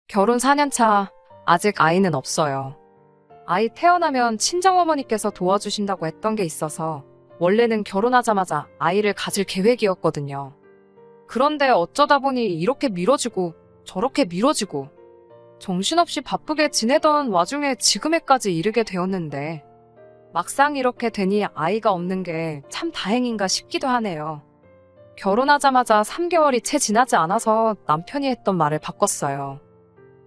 결혼 4년 차, 아직 아이는 없어요. 아이 태어나면 친정어머니께서 도와주신다고 했던 게 있어서 원래는 결혼하자마자 아이를 가질 계획이었거든요. 그런데 어쩌다 보니 이렇게 미뤄지고 저렇게 미뤄지고 정신없이 바쁘게 지내던 와중에 지금에까지 이르게 되었는데 막상 이렇게 되니 아이가 없는 게 참 다행인가 싶기도 하네요. 결혼하자마자 3개월이 채 지나지 않아서 남편이 했던 말을 바꿨어요.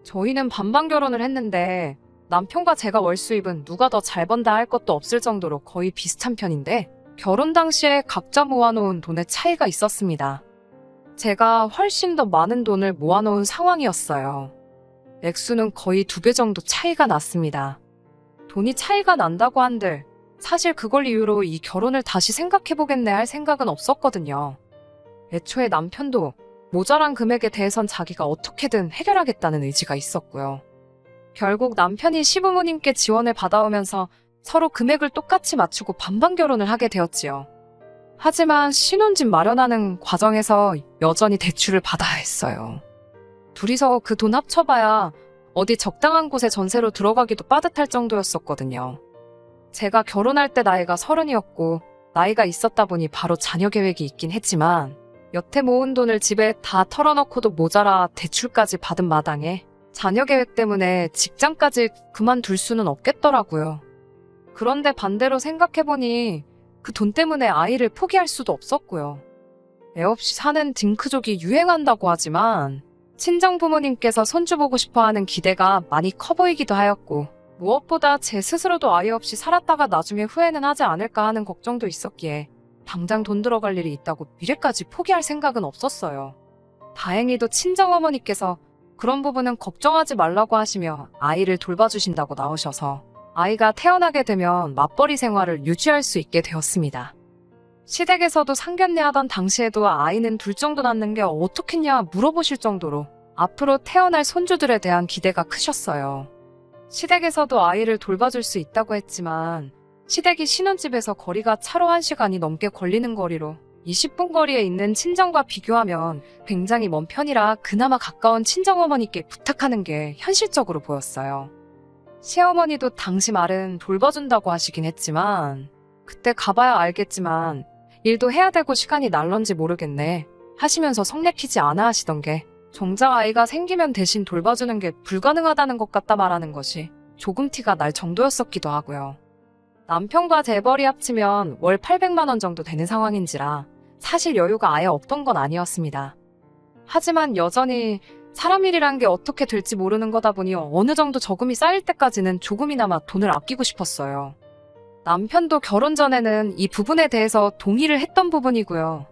저희는 반반 결혼을 했는데 남편과 제가 월 수입은 누가 더 잘 번다 할 것도 없을 정도로 거의 비슷한 편인데 결혼 당시에 각자 모아놓은 돈의 차이가 있었습니다. 제가 훨씬 더 많은 돈을 모아놓은 상황이었어요. 액수는 거의 2배 정도 차이가 났습니다. 돈이 차이가 난다고 한들 사실 그걸 이유로 이 결혼을 다시 생각해보겠네 할 생각은 없었거든요. 애초에 남편도 모자란 금액에 대해선 자기가 어떻게든 해결하겠다는 의지가 있었고요. 결국 남편이 시부모님께 지원을 받아오면서 서로 금액을 똑같이 맞추고 반반 결혼을 하게 되었지요. 하지만 신혼집 마련하는 과정에서 여전히 대출을 받아야 했어요. 둘이서 그 돈 합쳐봐야 어디 적당한 곳에 전세로 들어가기도 빠듯할 정도였었거든요. 제가 결혼할 때 나이가 30이었고 나이가 있었다 보니 바로 자녀 계획이 있긴 했지만 여태 모은 돈을 집에 다 털어넣고도 모자라 대출까지 받은 마당에 자녀 계획 때문에 직장까지 그만둘 수는 없겠더라고요. 그런데 반대로 생각해보니 그 돈 때문에 아이를 포기할 수도 없었고요. 애 없이 사는 딩크족이 유행한다고 하지만 친정 부모님께서 손주 보고 싶어하는 기대가 많이 커 보이기도 하였고 무엇보다 제 스스로도 아이 없이 살았다가 나중에 후회는 하지 않을까 하는 걱정도 있었기에 당장 돈 들어갈 일이 있다고 미래까지 포기할 생각은 없었어요. 다행히도 친정어머니께서 그런 부분은 걱정하지 말라고 하시며 아이를 돌봐주신다고 나오셔서 아이가 태어나게 되면 맞벌이 생활을 유지할 수 있게 되었습니다. 시댁에서도 상견례 하던 당시에도 아이는 둘 정도 낳는 게 어떻겠냐 물어보실 정도로 앞으로 태어날 손주들에 대한 기대가 크셨어요. 시댁에서도 아이를 돌봐줄 수 있다고 했지만 시댁이 신혼집에서 거리가 차로 1시간이 넘게 걸리는 거리로 20분 거리에 있는 친정과 비교하면 굉장히 먼 편이라 그나마 가까운 친정어머니께 부탁하는 게 현실적으로 보였어요. 시어머니도 당시 말은 돌봐준다고 하시긴 했지만 그때 가봐야 알겠지만 일도 해야 되고 시간이 날런지 모르겠네 하시면서 성 내키지 않아 하시던 게 정작 아이가 생기면 대신 돌봐주는 게 불가능하다는 것 같다 말하는 것이 조금 티가 날 정도였었기도 하고요. 남편과 재벌이 합치면 월 800만 원 정도 되는 상황인지라 사실 여유가 아예 없던 건 아니었습니다. 하지만 여전히 사람 일이란 게 어떻게 될지 모르는 거다 보니 어느 정도 저금이 쌓일 때까지는 조금이나마 돈을 아끼고 싶었어요. 남편도 결혼 전에는 이 부분에 대해서 동의를 했던 부분이고요.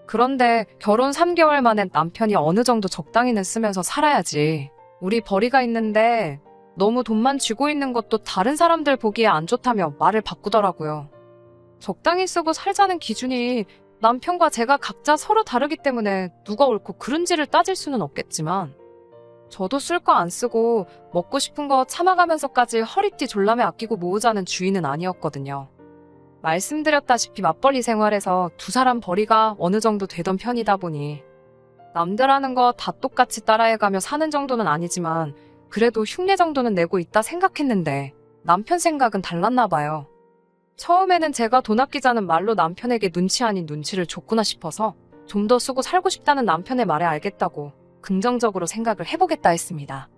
그런데 결혼 3개월 만에 남편이 어느 정도 적당히는 쓰면서 살아야지. 우리 벌이가 있는데 너무 돈만 쥐고 있는 것도 다른 사람들 보기에 안 좋다며 말을 바꾸더라고요. 적당히 쓰고 살자는 기준이 남편과 제가 각자 서로 다르기 때문에 누가 옳고 그른지를 따질 수는 없겠지만 저도 쓸 거 안 쓰고 먹고 싶은 거 참아가면서까지 허리띠 졸라매 아끼고 모으자는 주의는 아니었거든요. 말씀드렸다시피 맞벌이 생활에서 두 사람 벌이가 어느 정도 되던 편이다 보니 남들 하는 거 다 똑같이 따라해가며 사는 정도는 아니지만 그래도 흉내 정도는 내고 있다 생각했는데 남편 생각은 달랐나 봐요. 처음에는 제가 돈 아끼자는 말로 남편에게 눈치 아닌 눈치를 줬구나 싶어서 좀 더 쓰고 살고 싶다는 남편의 말에 알겠다고 긍정적으로 생각을 해보겠다 했습니다.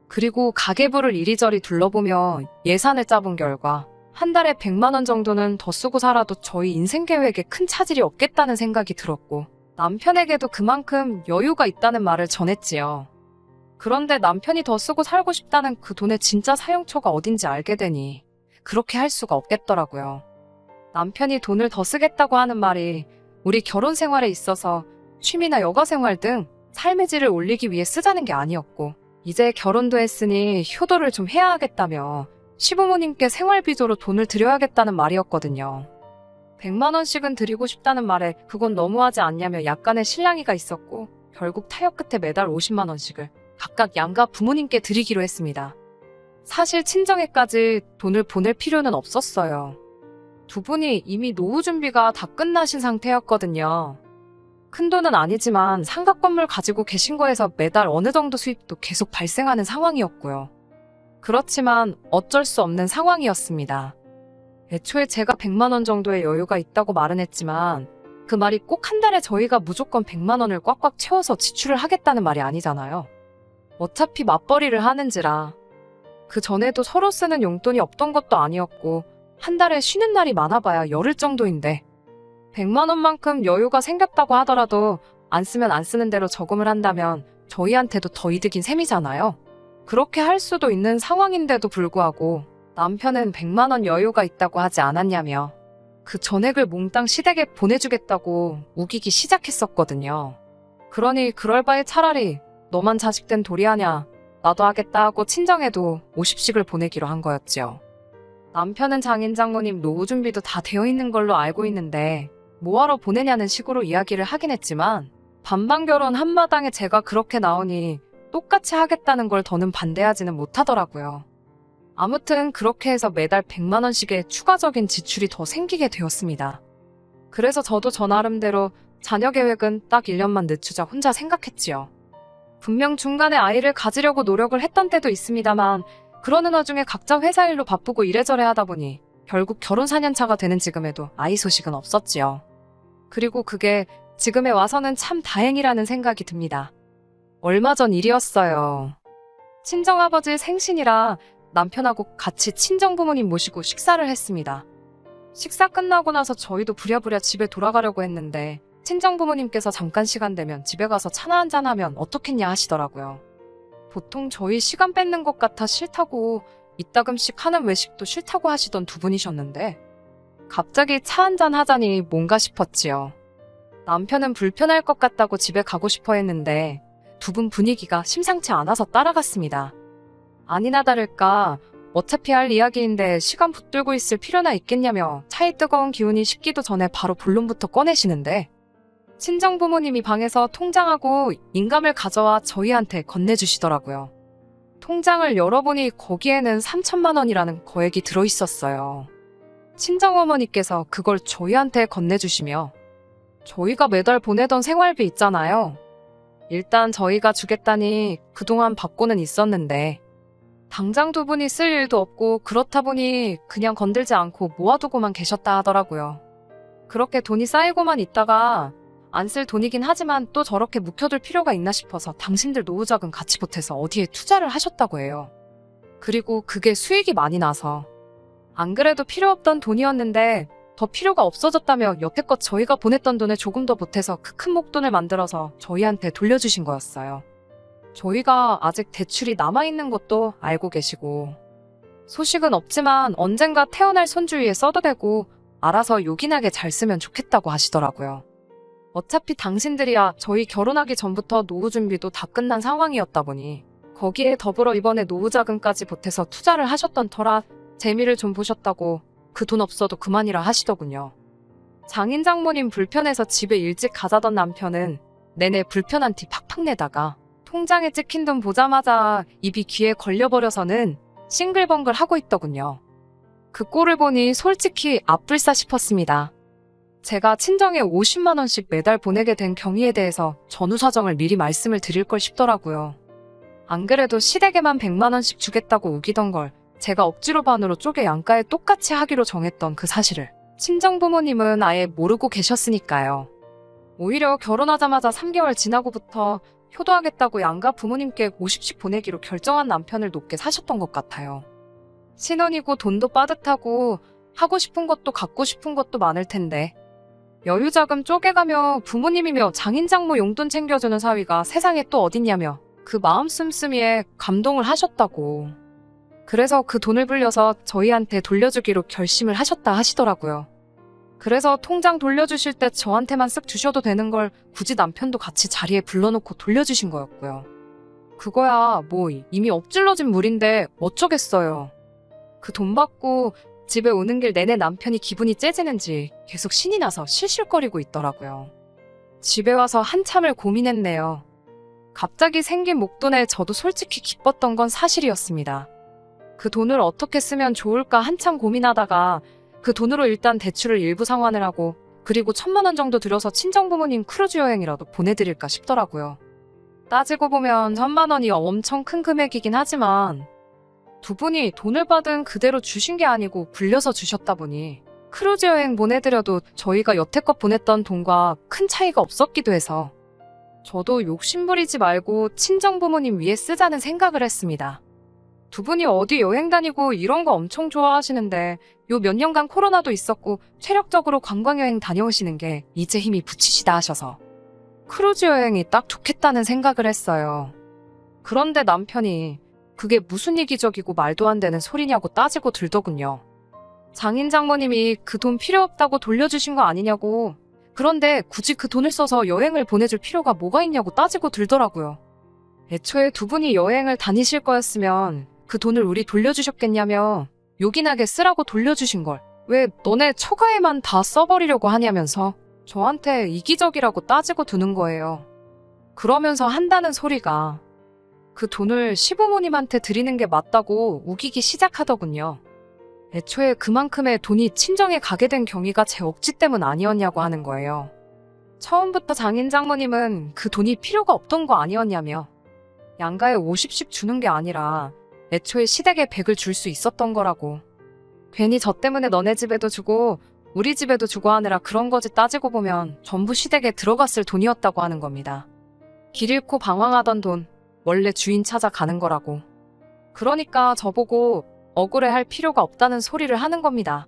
그리고 가계부를 이리저리 둘러보며 예산을 짜본 결과 한 달에 100만 원 정도는 더 쓰고 살아도 저희 인생 계획에 큰 차질이 없겠다는 생각이 들었고 남편에게도 그만큼 여유가 있다는 말을 전했지요. 그런데 남편이 더 쓰고 살고 싶다는 그 돈의 진짜 사용처가 어딘지 알게 되니 그렇게 할 수가 없겠더라고요. 남편이 돈을 더 쓰겠다고 하는 말이 우리 결혼 생활에 있어서 취미나 여가 생활 등 삶의 질을 올리기 위해 쓰자는 게 아니었고 이제 결혼도 했으니 효도를 좀 해야 하겠다며 시부모님께 생활비조로 돈을 드려야겠다는 말이었거든요. 100만 원씩은 드리고 싶다는 말에 그건 너무하지 않냐며 약간의 실랑이가 있었고 결국 타협 끝에 매달 50만 원씩을 각각 양가 부모님께 드리기로 했습니다. 사실 친정에까지 돈을 보낼 필요는 없었어요. 두 분이 이미 노후 준비가 다 끝나신 상태였거든요. 큰돈은 아니지만 상가 건물 가지고 계신 거에서 매달 어느 정도 수입도 계속 발생하는 상황이었고요. 그렇지만 어쩔 수 없는 상황이었습니다. 애초에 제가 100만 원 정도의 여유가 있다고 말은 했지만 그 말이 꼭 한 달에 저희가 무조건 100만 원을 꽉꽉 채워서 지출을 하겠다는 말이 아니잖아요. 어차피 맞벌이를 하는지라. 그 전에도 서로 쓰는 용돈이 없던 것도 아니었고 한 달에 쉬는 날이 많아봐야 열흘 정도인데 100만 원만큼 여유가 생겼다고 하더라도 안 쓰면 안 쓰는 대로 저금을 한다면 저희한테도 더 이득인 셈이잖아요. 그렇게 할 수도 있는 상황인데도 불구하고 남편은 100만 원 여유가 있다고 하지 않았냐며 그 전액을 몽땅 시댁에 보내주겠다고 우기기 시작했었거든요. 그러니 그럴 바에 차라리 너만 자식된 도리하냐 나도 하겠다 하고 친정에도 50씩을 보내기로 한 거였지요. 남편은 장인 장모님 노후 준비도 다 되어 있는 걸로 알고 있는데 뭐하러 보내냐는 식으로 이야기를 하긴 했지만 반반 결혼 한마당에 제가 그렇게 나오니 똑같이 하겠다는 걸 더는 반대하지는 못하더라고요. 아무튼 그렇게 해서 매달 100만 원씩의 추가적인 지출이 더 생기게 되었습니다. 그래서 저도 저 나름대로 자녀 계획은 딱 1년만 늦추자 혼자 생각했지요. 분명 중간에 아이를 가지려고 노력을 했던 때도 있습니다만 그러는 와중에 각자 회사 일로 바쁘고 이래저래 하다 보니 결국 결혼 4년차가 되는 지금에도 아이 소식은 없었지요. 그리고 그게 지금에 와서는 참 다행이라는 생각이 듭니다. 얼마 전 일이었어요. 친정아버지 생신이라 남편하고 같이 친정부모님 모시고 식사를 했습니다. 식사 끝나고 나서 저희도 부랴부랴 집에 돌아가려고 했는데 친정부모님께서 잠깐 시간 되면 집에 가서 차나 한잔 하면 어떻겠냐 하시더라고요. 보통 저희 시간 뺏는 것 같아 싫다고 이따금씩 하는 외식도 싫다고 하시던 두 분이셨는데 갑자기 차 한잔 하자니 뭔가 싶었지요. 남편은 불편할 것 같다고 집에 가고 싶어 했는데 두 분 분위기가 심상치 않아서 따라갔습니다. 아니나 다를까 어차피 할 이야기인데 시간 붙들고 있을 필요나 있겠냐며 차의 뜨거운 기운이 식기도 전에 바로 본론부터 꺼내시는데 친정부모님이 방에서 통장하고 인감을 가져와 저희한테 건네주시더라고요. 통장을 열어보니 거기에는 3천만 원이라는 거액이 들어있었어요. 친정어머니께서 그걸 저희한테 건네주시며 저희가 매달 보내던 생활비 있잖아요. 일단 저희가 주겠다니 그동안 받고는 있었는데 당장 두 분이 쓸 일도 없고 그렇다 보니 그냥 건들지 않고 모아두고만 계셨다 하더라고요. 그렇게 돈이 쌓이고만 있다가 안 쓸 돈이긴 하지만 또 저렇게 묵혀둘 필요가 있나 싶어서 당신들 노후자금 같이 보태서 어디에 투자를 하셨다고 해요. 그리고 그게 수익이 많이 나서 안 그래도 필요 없던 돈이었는데 더 필요가 없어졌다며 여태껏 저희가 보냈던 돈을 조금 더 보태서 그 큰 목돈을 만들어서 저희한테 돌려주신 거였어요. 저희가 아직 대출이 남아있는 것도 알고 계시고 소식은 없지만 언젠가 태어날 손주 위에 써도 되고 알아서 요긴하게 잘 쓰면 좋겠다고 하시더라고요. 어차피 당신들이야 저희 결혼하기 전부터 노후 준비도 다 끝난 상황이었다 보니 거기에 더불어 이번에 노후자금까지 보태서 투자를 하셨던 터라 재미를 좀 보셨다고 그 돈 없어도 그만이라 하시더군요. 장인 장모님 불편해서 집에 일찍 가자던 남편은 내내 불편한 티 팍팍 내다가 통장에 찍힌 돈 보자마자 입이 귀에 걸려버려서는 싱글벙글 하고 있더군요. 그 꼴을 보니 솔직히 앞불싸 싶었습니다. 제가 친정에 50만 원씩 매달 보내게 된 경위에 대해서 전후 사정을 미리 말씀을 드릴 걸 싶더라고요. 안 그래도 시댁에만 100만 원씩 주겠다고 우기던 걸 제가 억지로 반으로 쪼개 양가에 똑같이 하기로 정했던 그 사실을 친정부모님은 아예 모르고 계셨으니까요. 오히려 결혼하자마자 3개월 지나고부터 효도하겠다고 양가 부모님께 50씩 보내기로 결정한 남편을 높게 사셨던 것 같아요. 신혼이고 돈도 빠듯하고 하고 싶은 것도 갖고 싶은 것도 많을 텐데 여유자금 쪼개가며 부모님이며 장인장모 용돈 챙겨주는 사위가 세상에 또 어딨냐며 그 마음 씀씀이에 감동을 하셨다고. 그래서 그 돈을 불려서 저희한테 돌려주기로 결심을 하셨다 하시더라고요. 그래서 통장 돌려주실 때 저한테만 쓱 주셔도 되는 걸 굳이 남편도 같이 자리에 불러놓고 돌려주신 거였고요. 그거야 뭐 이미 엎질러진 물인데 어쩌겠어요. 그 돈 받고 집에 오는 길 내내 남편이 기분이 째지는지 계속 신이 나서 실실거리고 있더라고요. 집에 와서 한참을 고민했네요. 갑자기 생긴 목돈에 저도 솔직히 기뻤던 건 사실이었습니다. 그 돈을 어떻게 쓰면 좋을까 한참 고민하다가 그 돈으로 일단 대출을 일부 상환을 하고 그리고 1,000만 원 정도 들여서 친정부모님 크루즈 여행이라도 보내드릴까 싶더라고요. 따지고 보면 1,000만 원이 엄청 큰 금액이긴 하지만 두 분이 돈을 받은 그대로 주신 게 아니고 불려서 주셨다 보니 크루즈 여행 보내드려도 저희가 여태껏 보냈던 돈과 큰 차이가 없었기도 해서 저도 욕심부리지 말고 친정부모님 위해 쓰자는 생각을 했습니다. 두 분이 어디 여행 다니고 이런 거 엄청 좋아하시는데 요 몇 년간 코로나도 있었고 체력적으로 관광여행 다녀오시는 게 이제 힘이 붙이시다 하셔서 크루즈 여행이 딱 좋겠다는 생각을 했어요. 그런데 남편이 그게 무슨 이기적이고 말도 안 되는 소리냐고 따지고 들더군요. 장인 장모님이 그 돈 필요 없다고 돌려주신 거 아니냐고, 그런데 굳이 그 돈을 써서 여행을 보내줄 필요가 뭐가 있냐고 따지고 들더라고요. 애초에 두 분이 여행을 다니실 거였으면 그 돈을 우리 돌려주셨겠냐며 요긴하게 쓰라고 돌려주신 걸 왜 너네 처가에만 다 써버리려고 하냐면서 저한테 이기적이라고 따지고 드는 거예요. 그러면서 한다는 소리가 그 돈을 시부모님한테 드리는 게 맞다고 우기기 시작하더군요. 애초에 그만큼의 돈이 친정에 가게 된 경위가 제 억지 때문 아니었냐고 하는 거예요. 처음부터 장인 장모님은 그 돈이 필요가 없던 거 아니었냐며 양가에 50씩 주는 게 아니라 애초에 시댁에 100을 줄 수 있었던 거라고. 괜히 저 때문에 너네 집에도 주고 우리 집에도 주고 하느라 그런 거지 따지고 보면 전부 시댁에 들어갔을 돈이었다고 하는 겁니다. 길 잃고 방황하던 돈, 원래 주인 찾아가는 거라고. 그러니까 저보고 억울해할 필요가 없다는 소리를 하는 겁니다.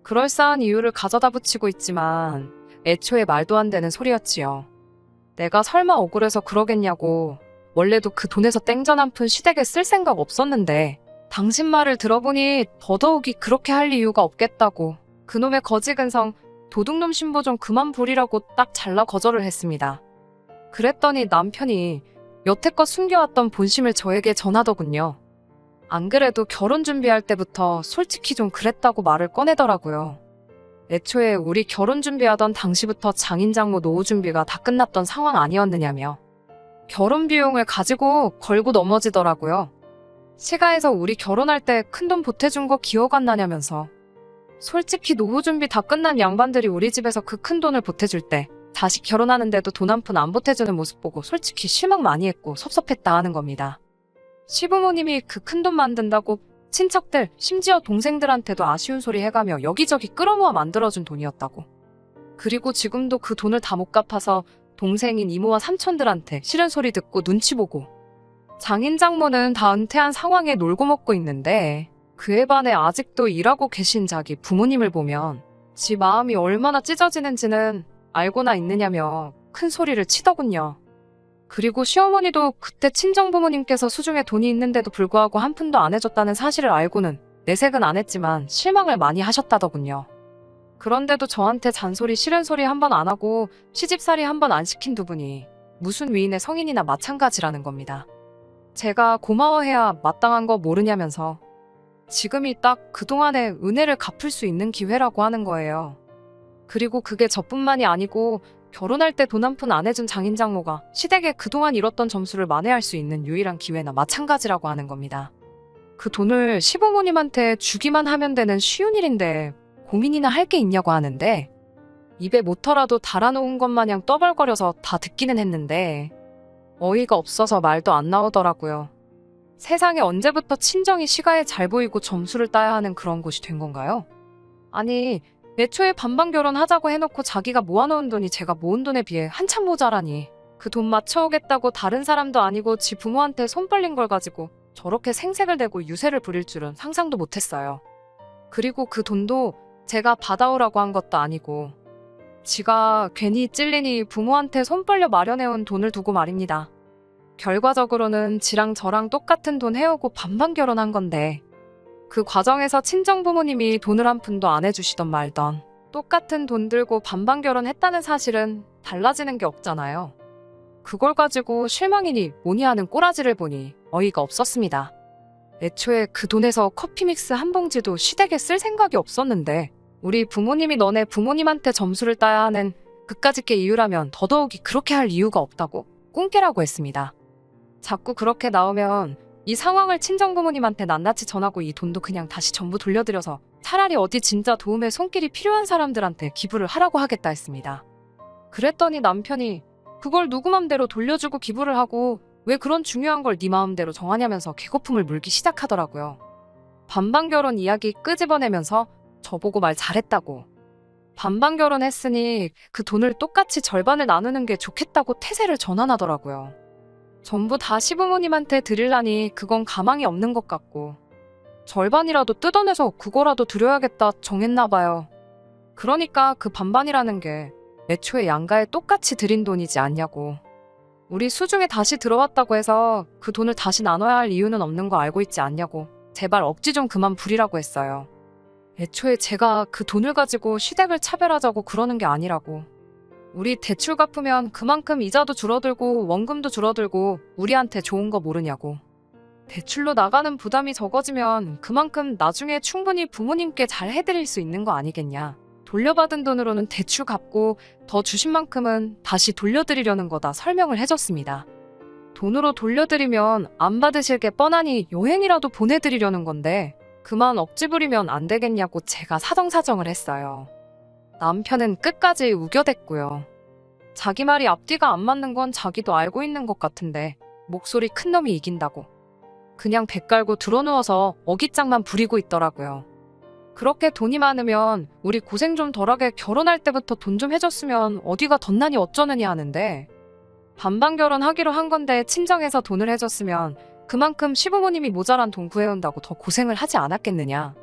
그럴싸한 이유를 가져다 붙이고 있지만 애초에 말도 안 되는 소리였지요. 내가 설마 억울해서 그러겠냐고. 원래도 그 돈에서 땡전 한 푼 시댁에 쓸 생각 없었는데 당신 말을 들어보니 더더욱이 그렇게 할 이유가 없겠다고. 그놈의 거지근성, 도둑놈 신보 좀 그만 부리라고 딱 잘라 거절을 했습니다. 그랬더니 남편이 여태껏 숨겨왔던 본심을 저에게 전하더군요. 안 그래도 결혼 준비할 때부터 솔직히 좀 그랬다고 말을 꺼내더라고요. 애초에 우리 결혼 준비하던 당시부터 장인장모 노후 준비가 다 끝났던 상황 아니었느냐며 결혼 비용을 가지고 걸고 넘어지더라고요. 시가에서 우리 결혼할 때 큰돈 보태준 거 기억 안 나냐면서 솔직히 노후 준비 다 끝난 양반들이 우리 집에서 그 큰 돈을 보태줄 때 다시 결혼하는데도 돈 한 푼 안 보태주는 모습 보고 솔직히 실망 많이 했고 섭섭했다 하는 겁니다. 시부모님이 그 큰 돈 만든다고 친척들, 심지어 동생들한테도 아쉬운 소리 해가며 여기저기 끌어모아 만들어준 돈이었다고. 그리고 지금도 그 돈을 다 못 갚아서 동생인 이모와 삼촌들한테 싫은 소리 듣고 눈치 보고 장인 장모는 다 은퇴한 상황에 놀고 먹고 있는데 그에 반해 아직도 일하고 계신 자기 부모님을 보면 지 마음이 얼마나 찢어지는지는 알고나 있느냐며 큰 소리를 치더군요. 그리고 시어머니도 그때 친정부모님께서 수중에 돈이 있는데도 불구하고 한 푼도 안 해줬다는 사실을 알고는 내색은 안 했지만 실망을 많이 하셨다더군요. 그런데도 저한테 잔소리 싫은 소리 한 번 안 하고 시집살이 한 번 안 시킨 두 분이 무슨 위인의 성인이나 마찬가지라는 겁니다. 제가 고마워해야 마땅한 거 모르냐면서 지금이 딱 그동안의 은혜를 갚을 수 있는 기회라고 하는 거예요. 그리고 그게 저뿐만이 아니고 결혼할 때 돈 한 푼 안 해준 장인장모가 시댁에 그동안 잃었던 점수를 만회할 수 있는 유일한 기회나 마찬가지라고 하는 겁니다. 그 돈을 시부모님한테 주기만 하면 되는 쉬운 일인데 고민이나 할 게 있냐고 하는데 입에 모터라도 달아놓은 것 마냥 떠벌거려서 다 듣기는 했는데 어이가 없어서 말도 안 나오더라고요. 세상에 언제부터 친정이 시가에 잘 보이고 점수를 따야 하는 그런 곳이 된 건가요? 아니, 애초에 반반 결혼하자고 해놓고 자기가 모아놓은 돈이 제가 모은 돈에 비해 한참 모자라니 그 돈 맞춰오겠다고 다른 사람도 아니고 지 부모한테 손 벌린 걸 가지고 저렇게 생색을 내고 유세를 부릴 줄은 상상도 못했어요. 그리고 그 돈도 제가 받아오라고 한 것도 아니고 지가 괜히 찔리니 부모한테 손 벌려 마련해온 돈을 두고 말입니다. 결과적으로는 지랑 저랑 똑같은 돈 해오고 반반 결혼한 건데 그 과정에서 친정부모님이 돈을 한 푼도 안 해주시던 말던 똑같은 돈 들고 반반 결혼했다는 사실은 달라지는 게 없잖아요. 그걸 가지고 실망이니 뭐니 하는 꼬라지를 보니 어이가 없었습니다. 애초에 그 돈에서 커피 믹스 한 봉지도 시댁에 쓸 생각이 없었는데 우리 부모님이 너네 부모님한테 점수를 따야 하는 그까짓 게 이유라면 더더욱이 그렇게 할 이유가 없다고 꿍깨라고 했습니다. 자꾸 그렇게 나오면 이 상황을 친정부모님한테 낱낱이 전하고 이 돈도 그냥 다시 전부 돌려드려서 차라리 어디 진짜 도움의 손길이 필요한 사람들한테 기부를 하라고 하겠다 했습니다. 그랬더니 남편이 그걸 누구 맘대로 돌려주고 기부를 하고 왜 그런 중요한 걸 네 마음대로 정하냐면서 개거품을 물기 시작하더라고요. 반반 결혼 이야기 끄집어내면서 저보고 말 잘했다고. 반반 결혼했으니 그 돈을 똑같이 절반을 나누는 게 좋겠다고 태세를 전환하더라고요. 전부 다 시부모님한테 드리려니 그건 가망이 없는 것 같고 절반이라도 뜯어내서 그거라도 드려야겠다 정했나 봐요. 그러니까 그 반반이라는 게 애초에 양가에 똑같이 드린 돈이지 않냐고. 우리 수중에 다시 들어왔다고 해서 그 돈을 다시 나눠야 할 이유는 없는 거 알고 있지 않냐고. 제발 억지 좀 그만 부리라고 했어요. 애초에 제가 그 돈을 가지고 시댁을 차별하자고 그러는 게 아니라고. 우리 대출 갚으면 그만큼 이자도 줄어들고 원금도 줄어들고 우리한테 좋은 거 모르냐고. 대출로 나가는 부담이 적어지면 그만큼 나중에 충분히 부모님께 잘 해드릴 수 있는 거 아니겠냐. 돌려받은 돈으로는 대출 갚고 더 주신 만큼은 다시 돌려드리려는 거다 설명을 해줬습니다. 돈으로 돌려드리면 안 받으실 게 뻔하니 여행이라도 보내드리려는 건데 그만 억지 부리면 안 되겠냐고 제가 사정사정을 했어요. 남편은 끝까지 우겨댔고요. 자기 말이 앞뒤가 안 맞는 건 자기도 알고 있는 것 같은데 목소리 큰 놈이 이긴다고. 그냥 배 깔고 드러누워서 어깃장만 부리고 있더라고요. 그렇게 돈이 많으면 우리 고생 좀 덜하게 결혼할 때부터 돈 좀 해줬으면 어디가 덧나니 어쩌느냐 하는데 반반 결혼하기로 한 건데 친정에서 돈을 해줬으면 그만큼 시부모님이 모자란 돈 구해온다고 더 고생을 하지 않았겠느냐.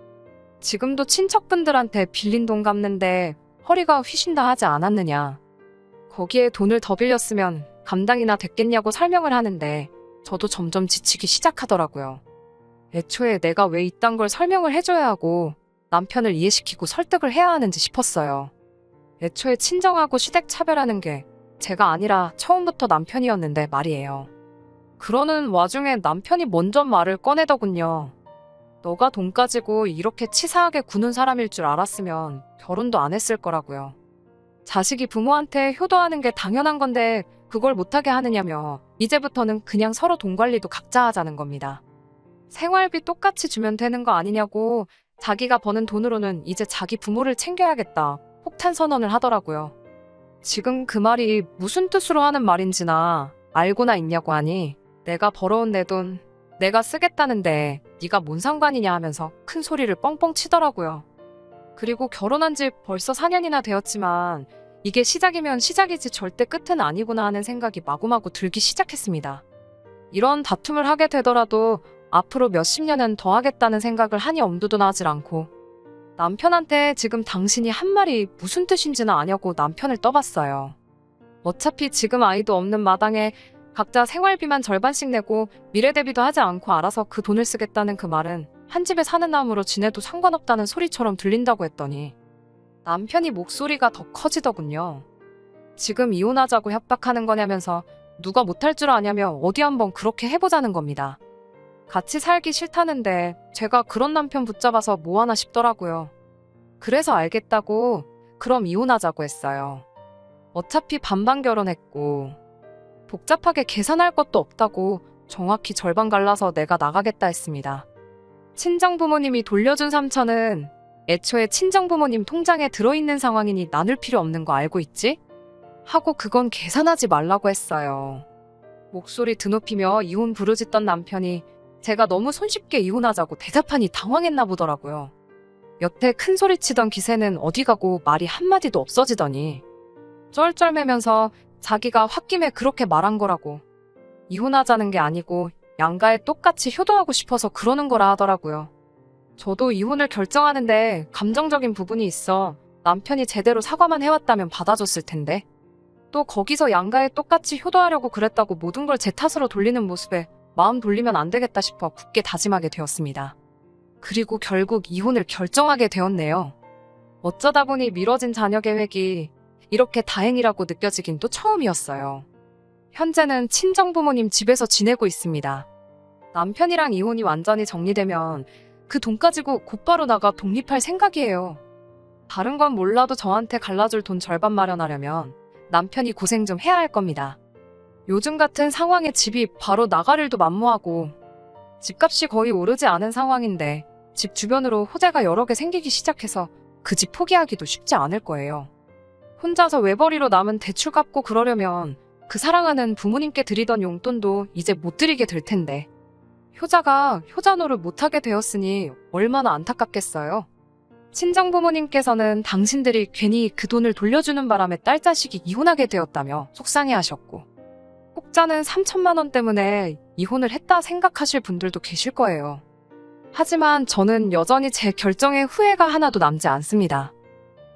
지금도 친척분들한테 빌린 돈 갚는데 허리가 휘신다 하지 않았느냐. 거기에 돈을 더 빌렸으면 감당이나 됐겠냐고 설명을 하는데 저도 점점 지치기 시작하더라고요. 애초에 내가 왜 이딴 걸 설명을 해줘야 하고 남편을 이해시키고 설득을 해야 하는지 싶었어요. 애초에 친정하고 시댁 차별하는 게 제가 아니라 처음부터 남편이었는데 말이에요. 그러는 와중에 남편이 먼저 말을 꺼내더군요. 너가 돈 가지고 이렇게 치사하게 구는 사람일 줄 알았으면 결혼도 안 했을 거라고요. 자식이 부모한테 효도하는 게 당연한 건데 그걸 못하게 하느냐며 이제부터는 그냥 서로 돈 관리도 각자 하자는 겁니다. 생활비 똑같이 주면 되는 거 아니냐고 자기가 버는 돈으로는 이제 자기 부모를 챙겨야겠다 폭탄 선언을 하더라고요. 지금 그 말이 무슨 뜻으로 하는 말인지나 알고나 있냐고 하니 내가 벌어온 내 돈 내가 쓰겠다는데 네가 뭔 상관이냐 하면서 큰 소리를 뻥뻥 치더라고요. 그리고 결혼한 지 벌써 4년이나 되었지만 이게 시작이면 시작이지 절대 끝은 아니구나 하는 생각이 마구마구 들기 시작했습니다. 이런 다툼을 하게 되더라도 앞으로 몇십 년은 더 하겠다는 생각을 하니 엄두도 나질 않고 남편한테 지금 당신이 한 말이 무슨 뜻인지는 아냐고 남편을 떠봤어요. 어차피 지금 아이도 없는 마당에 각자 생활비만 절반씩 내고 미래 대비도 하지 않고 알아서 그 돈을 쓰겠다는 그 말은 한 집에 사는 남으로 지내도 상관없다는 소리처럼 들린다고 했더니 남편이 목소리가 더 커지더군요. 지금 이혼하자고 협박하는 거냐면서 누가 못할 줄 아냐며 어디 한번 그렇게 해보자는 겁니다. 같이 살기 싫다는데 제가 그런 남편 붙잡아서 뭐하나 싶더라고요. 그래서 알겠다고 그럼 이혼하자고 했어요. 어차피 반반 결혼했고 복잡하게 계산할 것도 없다고 정확히 절반 갈라서 내가 나가겠다 했습니다. 친정부모님이 돌려준 3천은 애초에 친정부모님 통장에 들어있는 상황이니 나눌 필요 없는 거 알고 있지? 하고 그건 계산하지 말라고 했어요. 목소리 드높이며 이혼 부르짖던 남편이 제가 너무 손쉽게 이혼하자고 대답하니 당황했나 보더라고요. 여태 큰 소리치던 기세는 어디 가고 말이 한마디도 없어지더니 쩔쩔매면서 자기가 홧김에 그렇게 말한 거라고. 이혼하자는 게 아니고 양가에 똑같이 효도하고 싶어서 그러는 거라 하더라고요. 저도 이혼을 결정하는데 감정적인 부분이 있어 남편이 제대로 사과만 해왔다면 받아줬을 텐데 또 거기서 양가에 똑같이 효도하려고 그랬다고 모든 걸 제 탓으로 돌리는 모습에 마음 돌리면 안 되겠다 싶어 굳게 다짐하게 되었습니다. 그리고 결국 이혼을 결정하게 되었네요. 어쩌다 보니 미뤄진 자녀 계획이 이렇게 다행이라고 느껴지긴 또 처음이었어요. 현재는 친정부모님 집에서 지내고 있습니다. 남편이랑 이혼이 완전히 정리되면 그 돈 가지고 곧바로 나가 독립할 생각이에요. 다른 건 몰라도 저한테 갈라줄 돈 절반 마련하려면 남편이 고생 좀 해야 할 겁니다. 요즘 같은 상황에 집이 바로 나갈 일도 만무하고 집값이 거의 오르지 않은 상황인데 집 주변으로 호재가 여러 개 생기기 시작해서 그 집 포기하기도 쉽지 않을 거예요. 혼자서 외벌이로 남은 대출 갚고 그러려면 그 사랑하는 부모님께 드리던 용돈도 이제 못 드리게 될 텐데. 효자가 효자노를 못하게 되었으니 얼마나 안타깝겠어요. 친정부모님께서는 당신들이 괜히 그 돈을 돌려주는 바람에 딸 자식이 이혼하게 되었다며 속상해하셨고, 혹자는 3천만 원 때문에 이혼을 했다 생각하실 분들도 계실 거예요. 하지만 저는 여전히 제 결정에 후회가 하나도 남지 않습니다.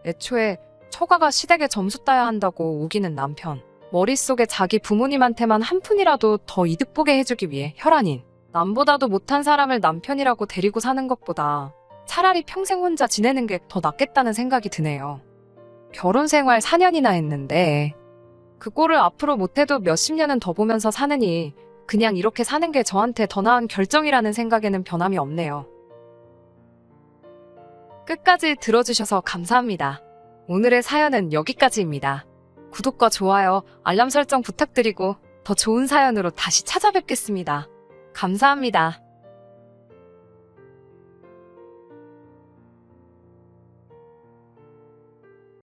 애초에 처가가 시댁에 점수 따야 한다고 우기는 남편, 머릿속에 자기 부모님한테만 한 푼이라도 더 이득 보게 해주기 위해 혈안인 남보다도 못한 사람을 남편이라고 데리고 사는 것보다 차라리 평생 혼자 지내는 게 더 낫겠다는 생각이 드네요. 결혼 생활 4년이나 했는데 그 꼴을 앞으로 못해도 몇십 년은 더 보면서 사느니 그냥 이렇게 사는 게 저한테 더 나은 결정이라는 생각에는 변함이 없네요. 끝까지 들어주셔서 감사합니다. 오늘의 사연은 여기까지입니다. 구독과 좋아요, 알람 설정 부탁드리고 더 좋은 사연으로 다시 찾아뵙겠습니다. 감사합니다.